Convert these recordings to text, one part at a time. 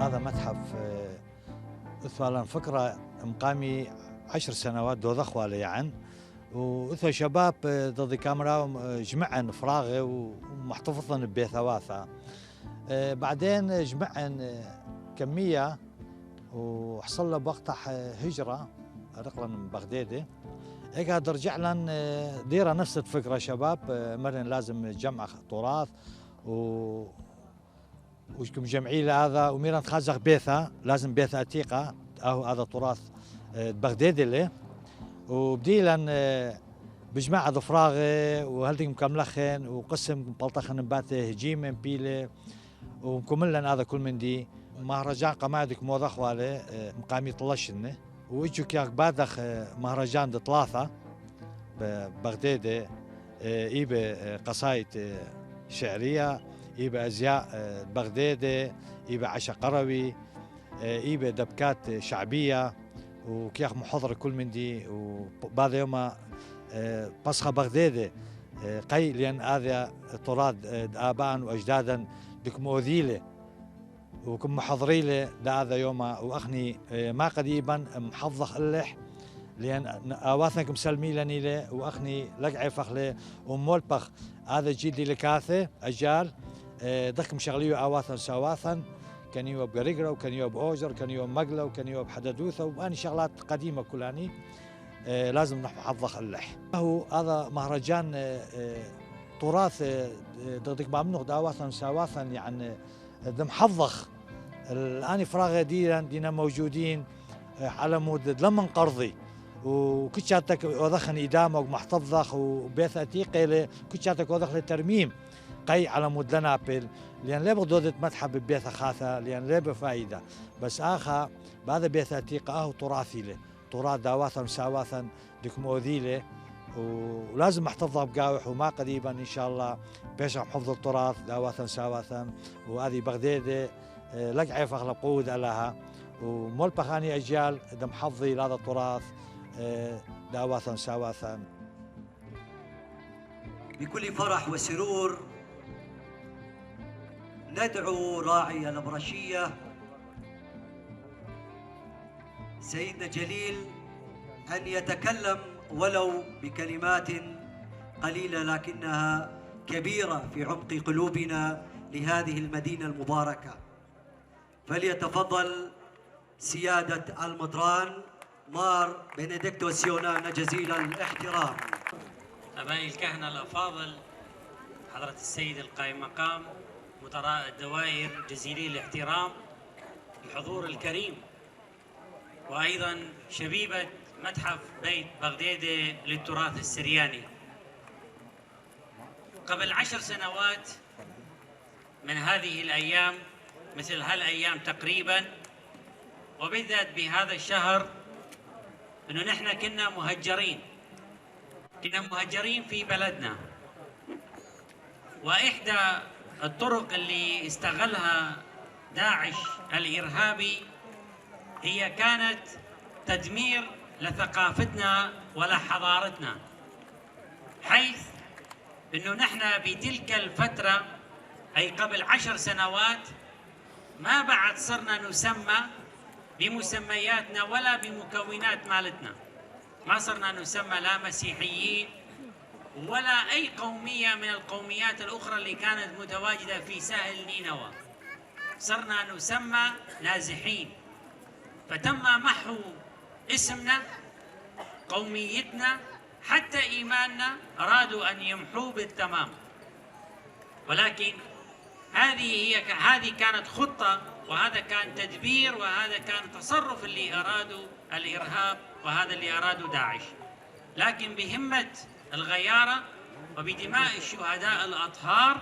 هذا متحف مثلا فكرة مقامي 10 سنوات دو ذخوالي يعني وإثو شباب ضد كاميرا جمعن فراغي ومحتفظن بثواثة. بعدين جمعن كمية وحصل له بوقتها هجرة رقلا من بغدادي هيك رجع لنا ديرة نفس الفكرة شباب مرن لازم جمع تراث وشكم جمعي هذا وميران تخازق بيثا لازم بيثا عتيقة أو هذا تراث بغدادي له وبديلا بجماعة ضفراغي وهلتك مكملخن وقسم بلطخن باتي هجيم بيلي ومكملن هذا كل من دي مهرجان قمادك موضخ والي مقامي طلشن وإجو كياك بادخ مهرجان دي ثلاثة ببغدادي إيبه قصايد شعرية إيبه أزياء بغدادي إيبه عشا قروي إيبه دبكات شعبية وكياخ محاضرة كل من دي وبعد يوم بصخة بغدادي قي لأن هذا تراث آباء وأجدادا دك مؤذيله وكم محضري له هذا يوم وأخني ما قريبا محفظخ اللح لأن أواثنكم سلمي لني له وأخني لقعي فخله ومولبخ هذا جيدي لكاثة أجال دخكم شغليو أواثن سواثن كان يوب بقريقرة وكان يوب بأوجر كان يوب مقلة وكان يوب بحددوثة وأني شغلات قديمة كلاني لازم نحفظخ اللح هو هذا مهرجان تراث دقدق بامنوخ داواثن سواثن يعني محفظخ الآن فراغ دينا موجودين على مود لما قرضي وكتشاتك وضخن إدامة ومحتفظخ وبيث أتيقي كتشاتك وضخ ترميم قي على مود لنا بيل لأن لا بغدودة متحف ببيث خاثة لأن لا بفايدة بس آخا بعد بيث أتيقه تراثي له تراث داواثا وساواثا ديك مؤذي له ولازم محتفظها بقاوح وما قريبا إن شاء الله بيش حفظ التراث داواثا ساواثا وهذه بغدادي لقعي فخلق قود لها ومولبخاني أجيال دم حفظي لهذا التراث داواثا ساواثا. بكل فرح وسرور ندعو راعي الأبرشية سيدنا جليل أن يتكلم ولو بكلمات قليلة لكنها كبيرة في عمق قلوبنا لهذه المدينة المباركة. فليتفضل سيادة المطران مار بنديكتو سيونانا جزيل الاحترام. أبائي الكهنة الأفاضل، حضرة السيد القائم مقام مدراء الدوائر جزيلي الاحترام، الحضور الكريم، وأيضا شبيبة متحف بيت بغدادي للتراث السرياني. قبل 10 سنوات من هذه الأيام مثل هالأيام تقريبا وبالذات بهذا الشهر أنه نحن كنا مهجرين في بلدنا، وإحدى الطرق اللي استغلها داعش الإرهابي هي كانت تدمير لثقافتنا ولحضارتنا، حيث أنه نحن بتلك الفترة أي قبل 10 سنوات ما بعد صرنا نسمى بمسمياتنا ولا بمكونات مالتنا، ما صرنا نسمى لا مسيحيين ولا أي قومية من القوميات الأخرى اللي كانت متواجدة في ساحل نينوى، صرنا نسمى نازحين. فتم محو اسمنا، قوميتنا، حتى إيماننا أرادوا أن يمحوه بالتمام. ولكن هذه كانت خطة، وهذا كان تدبير، وهذا كان تصرف اللي أرادوا الإرهاب، وهذا اللي أرادوا داعش. لكن بهمة الغيارة وبدماء الشهداء الأطهار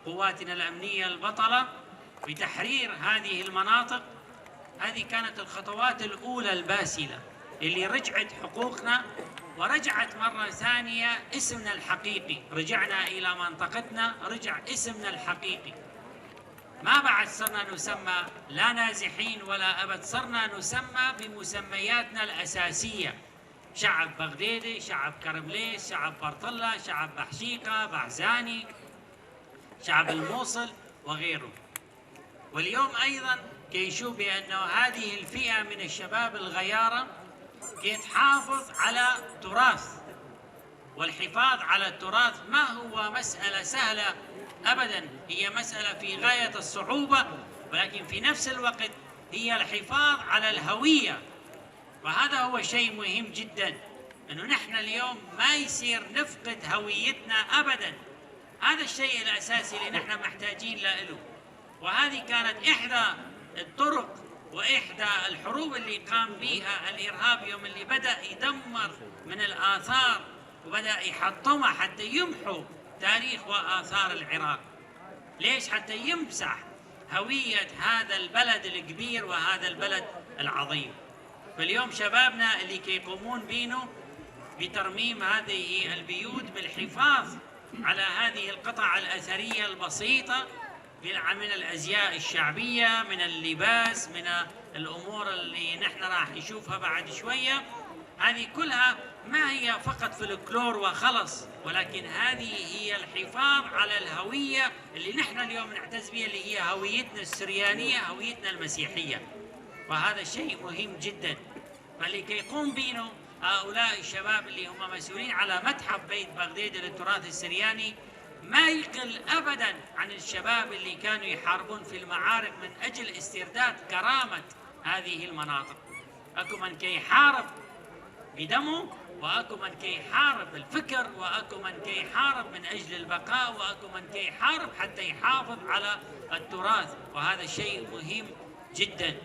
قواتنا الأمنية البطلة بتحرير هذه المناطق، هذه كانت الخطوات الأولى الباسلة اللي رجعت حقوقنا ورجعت مرة ثانية اسمنا الحقيقي، رجعنا إلى منطقتنا، رجع اسمنا الحقيقي. ما بعد صرنا نسمى لا نازحين ولا أبد، صرنا نسمى بمسمياتنا الأساسية: شعب بغدادي، شعب كربليس، شعب برطلة، شعب بحشيقة، بعزاني، شعب الموصل وغيره. واليوم أيضا كي يشوف بأنه هذه الفئة من الشباب الغيارة كي تحافظ على تراث، والحفاظ على التراث ما هو مسألة سهلة أبدا، هي مسألة في غاية الصعوبة، ولكن في نفس الوقت هي الحفاظ على الهوية. وهذا هو شيء مهم جدا، أنه نحن اليوم ما يصير نفقد هويتنا أبدا. هذا الشيء الأساسي اللي نحن محتاجين له. وهذه كانت إحدى الطرق وإحدى الحروب اللي قام بها الإرهاب يوم اللي بدأ يدمر من الآثار وبدأ يحطمها حتى يمحو تاريخ وآثار العراق. ليش؟ حتى يمسح هوية هذا البلد الكبير وهذا البلد العظيم. فاليوم شبابنا اللي يقومون بينه بترميم هذه البيوت بالحفاظ على هذه القطع الأثرية البسيطة من الأزياء الشعبية، من اللباس، من الأمور اللي نحن راح نشوفها بعد شوية. هذه كلها ما هي فقط فلكلور وخلص، ولكن هذه هي الحفاظ على الهوية اللي نحن اليوم نعتز بها، اللي هي هويتنا السريانية، هويتنا المسيحية. وهذا الشيء مهم جدا. فاللي يقوم بينه هؤلاء الشباب اللي هم مسؤولين على متحف بيت بغداد للتراث السرياني ما يقل أبدا عن الشباب اللي كانوا يحاربون في المعارك من أجل استرداد كرامة هذه المناطق. أكو من كي يحارب بدمه، وأكو من كي يحارب بالفكر، وأكو من كي يحارب من أجل البقاء، وأكو من كي يحارب حتى يحافظ على التراث. وهذا شيء مهم جدا،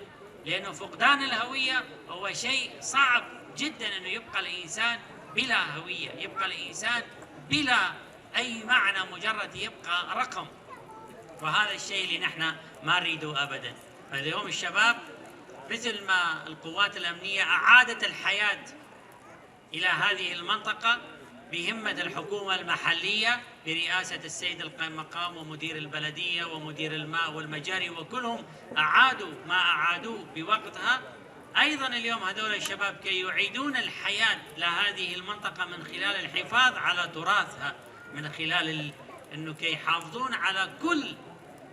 لأنه فقدان الهوية هو شيء صعب جدا، أنه يبقى الإنسان بلا هوية، يبقى الإنسان بلا أي معنى، مجرد يبقى رقم. وهذا الشيء اللي نحن ما نريده أبدا. فاليوم الشباب مثل ما القوات الأمنية أعادت الحياة إلى هذه المنطقة بهمة الحكومة المحلية برئاسة السيد المقام ومدير البلدية ومدير الماء والمجاري، وكلهم أعادوا ما أعادوه بوقتها. أيضا اليوم هذول الشباب كي يعيدون الحياة لهذه المنطقة من خلال الحفاظ على تراثها، من خلال أنه كي يحافظون على كل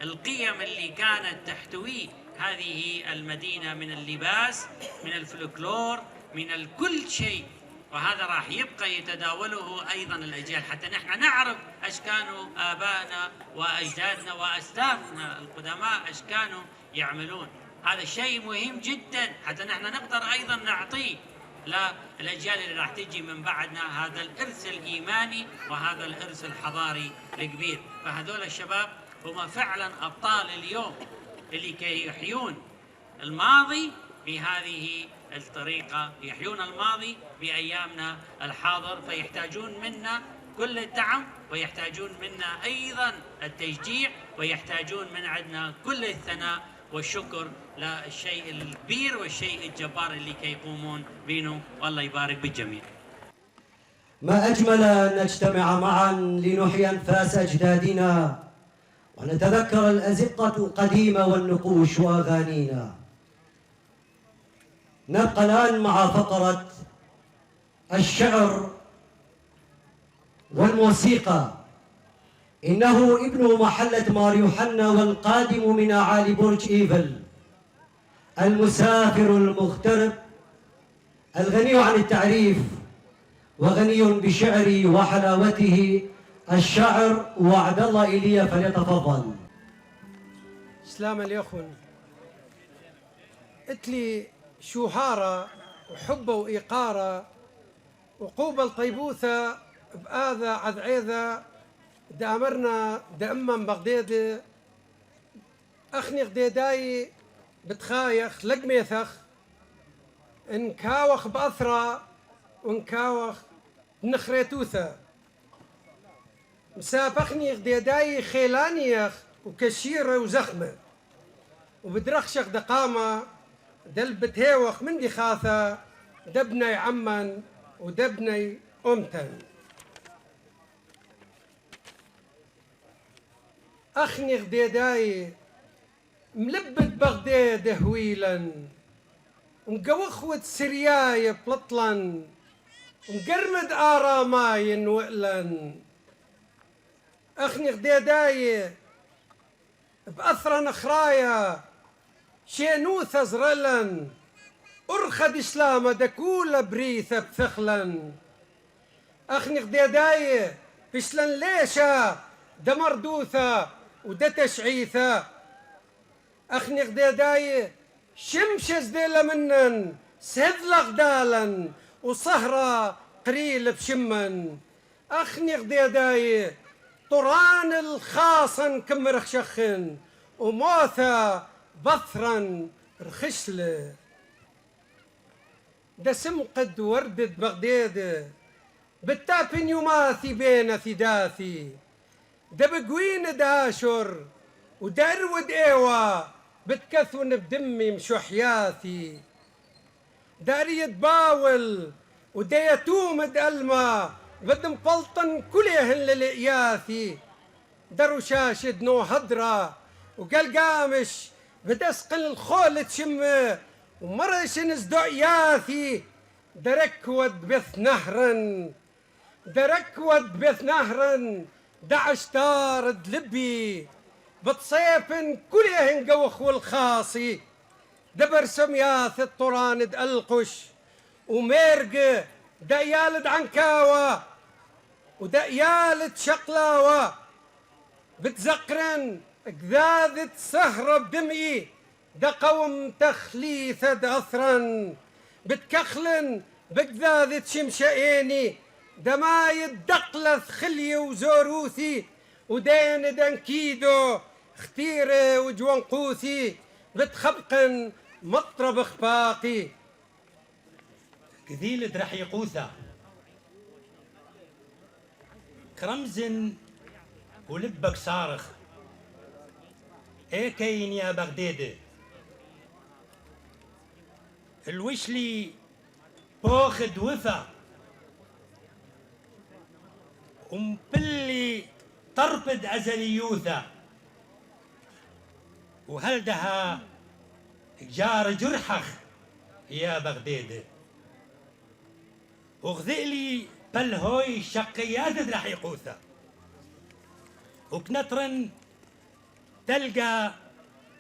القيم اللي كانت تحتوي هذه المدينة من اللباس، من الفلكلور، من كل شيء. وهذا راح يبقى يتداوله أيضا الأجيال، حتى نحن نعرف إيش كانوا آبائنا وأجدادنا وأسلافنا القدماء إيش كانوا يعملون. هذا الشيء مهم جدا حتى نحن نقدر أيضا نعطيه للأجيال اللي راح تجي من بعدنا هذا الإرث الإيماني وهذا الإرث الحضاري الكبير. فهذول الشباب هم فعلا أبطال اليوم اللي كي يحيون الماضي بهذه الطريقة، يحيون الماضي بأيامنا الحاضر. فيحتاجون منا كل الدعم، ويحتاجون منا أيضا التشجيع، ويحتاجون من عندنا كل الثناء والشكر للشيء الكبير والشيء الجبار اللي كي يقومون بينه. والله يبارك بالجميع. ما أجمل أن نجتمع معا لنحيي أنفاس أجدادنا ونتذكر الأزقة القديمة والنقوش وأغانينا. نبقى الآن مع فقرة الشعر والموسيقى. إنه ابن محلة مار يوحنا والقادم من أعالي برج إيفل، المسافر المغترب، الغني عن التعريف وغني بشعره وحلاوته، الشاعر وعد الله إيليا. فليتفضل. سلام اليخون. اتلي شوهارة وحبة وإيقارة وقوبة طيبوثة بآذى عذعيذة دامرنا دأمم بغداد أخني غديداي بتخايخ لقميثخ انكاوخ بأثرة وانكاوخ نخريتوثة مسافخني غديداي خيلانيخ وكشيرة وزخمة وبدرخشخ دقامة دلبت هيوخ من دي خاثة دبني عمن ودبني أمتن. أخني غديداي ملبت بغداد هويلا ومقوخوة سرياي بلطلا ومقرمد آراماي وقلا. أخني غديداي بأثرا نخرايا شينوث زرلن أرخد إسلام دكول بريثة بثخلن أخني غديداي بسلن ليشا دمردوثة ودا تشعيثة أخني غديداي شمش زديلة منن سهد غدالا وصهرة قريل بشمن أخني غديداي طران الخاصن كمرخ شخن وموثى بثرا رخشل دسم قد وردة بغداد بالتابن يماثي بين ثداثي دبقوين داشر ودرود ايوه بتكثون بدمي مشحياثي داري باول وديتوم دالما بدم فلطن كلهن للإياثي درو شاشد نو هدرة وقال قامش بدسقل الخول تشمه ومرش نزدو إياثي دركود بث نهرا دركود بث نهرا دعش تارد لبي بتصيفن كلهن قوخ والخاصي دبر سمياث الطراند القش وميرق ديالد عنكاوة وديالد شقلاوة بتزقرن قذاذة سهرة بدمئي دا قوم تخليثة أثرا بتكخلن بقذاذة شمشائيني دا ما يدقلث خلي وزوروثي ودين دنكيدو اختيري وجوان قوثي بتخبقن مطرب اخفاقي كذيل درح يقوثا كرمزن ولبك صارخ ايكين يا بغداد الوشلي باخد وفا ومبلي تربد أزليوثا وهلدها جار جرحخ يا بغداد وغذئلي بالهوي شقيات راح يقوثا وكنترن تلقى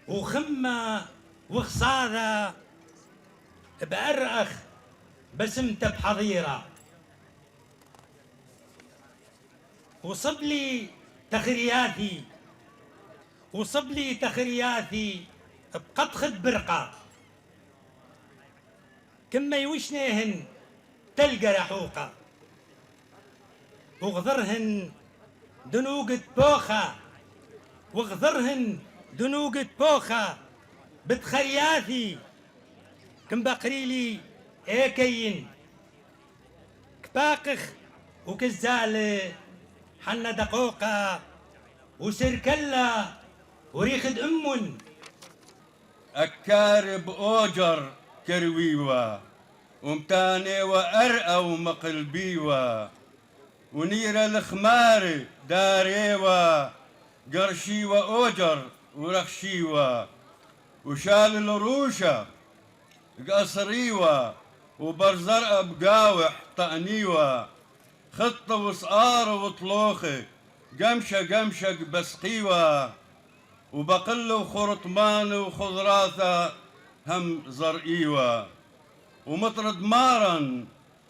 وخمة وخصاذة بأرأخ بسمت بحظيرة وصب لي تخرياتي بقطخد برقة كما يوشنيهن تلقى رحوقة وغذرهن دنوقة بوخة بتخرياتي كم بقريلي ايكين كباقخ وكزالة حنا دقوقة وسركلة وريخد أمن أكارب أوجر كرويوة ومتاني وأرقى ومقلبيوة ونيرة الخماري داريوة قرشيوة أوجر ورخشيوة وشال الروشة قصريوة وبرزرقة بقاوح طقنيوة خطة وصقار وطلوخة قمشة بسقيوة وبقل وخرطمان وخضراثة هم زرقيوة ومطرد مارن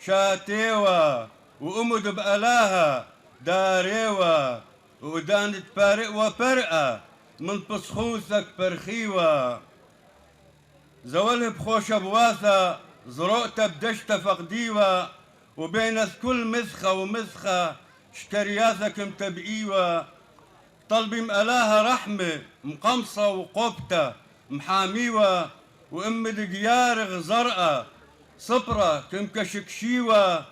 شاتيوة وأمد بألاها داريوة وقدانت بارق وبرقة من بسخوثك برخيوة زوله بخوشة بواثة زرقتة بدشتة فقديوة وبين كل مثخة ومثخة شكرياثك متبقيوة طلبي مقلاها رحمة مقمصة وقبتة محاميوة وأم دقيارغ زرقة صبرة كمكشكشيوة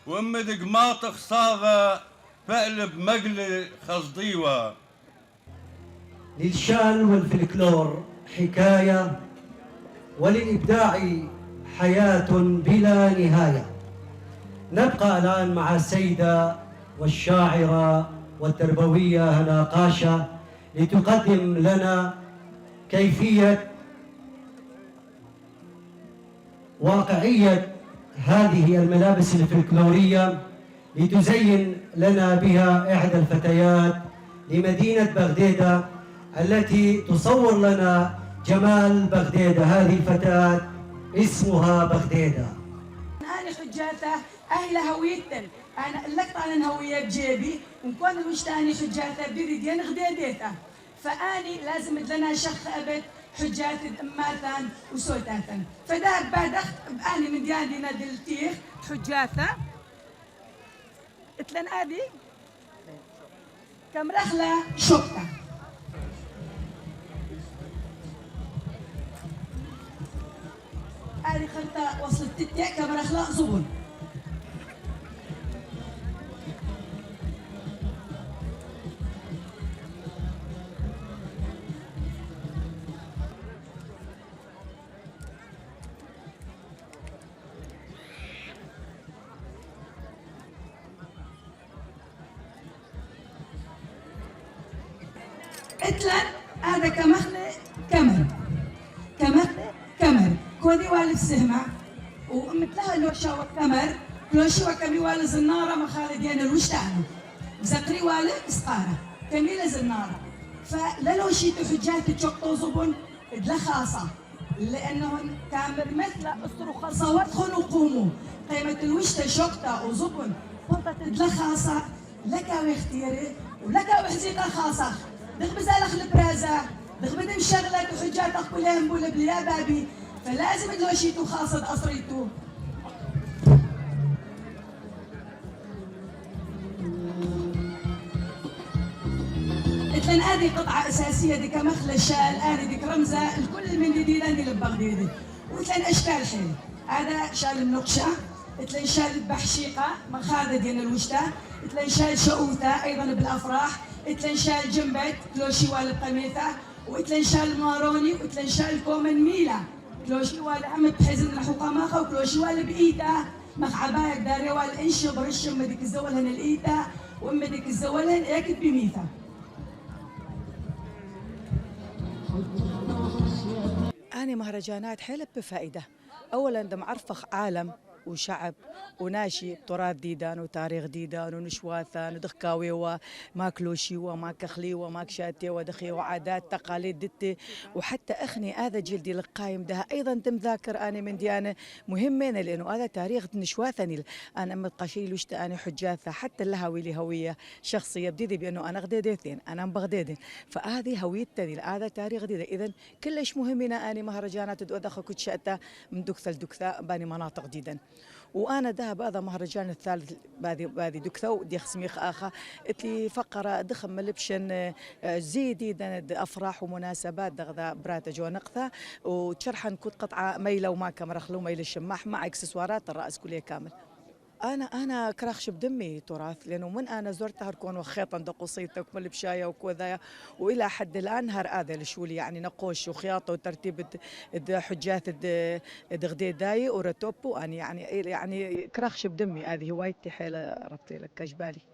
وأم دقماطخ صاغة فقلب مقلة خصديوة. للشان والفلكلور حكاية وللإبداع حياة بلا نهاية. نبقى الآن مع السيدة والشاعرة والتربوية هنا قاشة لتقدم لنا كيفية واقعية هذه الملابس الفلكلورية لتزين لنا بها إحدى الفتيات لمدينة بغداد التي تصور لنا جمال بغديدة. هذه الفتاة اسمها بغديدة. أنا حجاته أهل هويتن، أنا اللقطة أنا هوية بجيبي ونكون الوشتاني حجاته بردين غديديته، فأني لازم لنا شخ أبد حجات أماتان وسويتاتن، فداك بعد أني من دياني ندلتيخ حجاته اتلن أدي كم رخلة شقة. أنا خلطة وصلت تتيا كم رخلة زبون. اتلن هذا كمخلة كمر كودي والف سهمة ومثلها لو شاوة كمر لو شاوة كمي والي زنارة مخالد يعني الوشتانو زقري والي اسقارة كميلة زنارة فلو شيتو حجات تشوقتو زبون ادلا خاصة لأنهم كامر مثل أسطرو صوتخن وقوموا قيمة الوشتة شوقتة وزبون فقط ادلا خاصة لك واختياري ولك وحزيقة خاصة دغ بزالخ البرازة دغ بدم شغلك وحجاتك كلهم بولا بلا بابي فلازم تلوشيتو خاصة أصريتو. اتلن هذه قطعة أساسية ديك مخلة شال أنا ديك رمزة الكل من ديلاني لبغدادي وتلن أشكال حلو هذا شال النقشة اتلن شال بحشيقة مخاذة ديال الوشتة اتلن شال شؤوثة أيضا بالأفراح اتلن شال جنبت كلوشي والقميثة واتلن شال ماروني واتلن شال كومن ميلا كلوشي والأم بحزن الحقامة وكلوشي والبإيتا مخ عبايك داري والإنش برش أم ديك الزولهن الإيتا وأم ديك الزولهن إيكت بميثة. أنا مهرجانات حيلة بفائدة. أولاً دم عرفخ عالم وشعب وناشي تراث ديدان وتاريخ ديدان ونشواثان ودخكاوي وما كلوشي وما كخلي وما كشاتي ودخي وعادات تقاليد دتي وحتى أخني هذا جلدي القايم ده أيضا تم ذاكر أنا من ديانة مهمين لأنه هذا تاريخ نشواثني أنا متقشي لوشت أنا حجاثة حتى اللهوي لي هوية شخصية بديدي بأنه أنا غديدتين أنا بغدادي فهذه هويتني هذا تاريخ ديدي إذن كلش مهمنا أنا مهرجانات دخل كنت شأتا من دكثة لدكثة باني مناطق جدا وانا ذهب هذا مهرجان الثالث بادي دكثو ودي خسميخ اخا اتلي فقره دخم ملبشن زيدي افراح ومناسبات دغذا براتا جو نقثه وتشرحن كنت قطعه ميله وما كمرخلو ميل الشماح مع اكسسوارات الراس كليه كامل. انا كراخش بدمي تراث لانه من انا زرتها هركون وخيطا دقوصيتك من البشايه وكذا والى حد الان هر هذا الشولي يعني نقوش وخياطه وترتيب حجات دغديداي ورتوبو انا يعني كراخش بدمي هذه هوايتي حيله ربطي لك كجبالي.